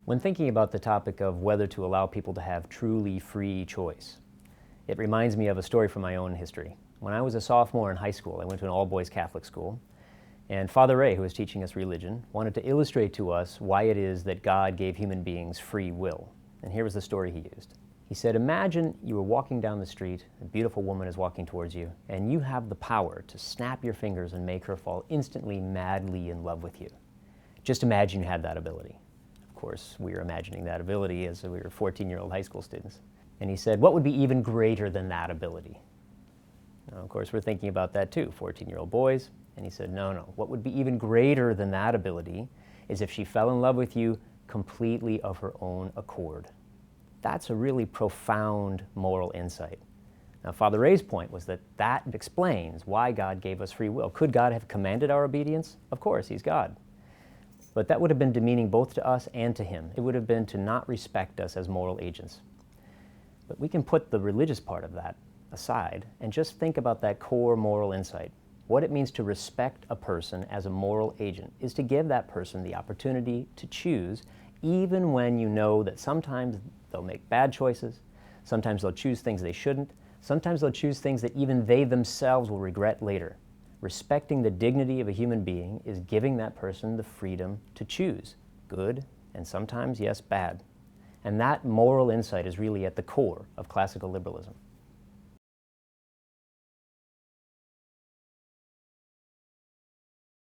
When thinking about the topic of whether to allow people to have truly free choice, it reminds me of a story from my own history. When I was a sophomore in high school, I went to an all-boys Catholic school, and Father Ray, who was teaching us religion, wanted to illustrate to us why it is that God gave human beings free will. And here was the story he used. He said, imagine you were walking down the street, a beautiful woman is walking towards you, and you have the power to snap your fingers and make her fall instantly, madly in love with you. Just imagine you had that ability. Of course, we were imagining that ability as we were 14-year-old high school students. And he said, what would be even greater than that ability? Now, of course, we're thinking about that too, 14-year-old boys. And he said, no, what would be even greater than that ability is if she fell in love with you completely of her own accord. That's a really profound moral insight. Now, Father Ray's point was that that explains why God gave us free will. Could God have commanded our obedience? Of course, He's God. But that would have been demeaning both to us and to Him. It would have been to not respect us as moral agents. But we can put the religious part of that aside and just think about that core moral insight. What it means to respect a person as a moral agent is to give that person the opportunity to choose, even when you know that sometimes they'll make bad choices, sometimes they'll choose things they shouldn't, sometimes they'll choose things that even they themselves will regret later. Respecting the dignity of a human being is giving that person the freedom to choose good and sometimes, yes, bad. And that moral insight is really at the core of classical liberalism.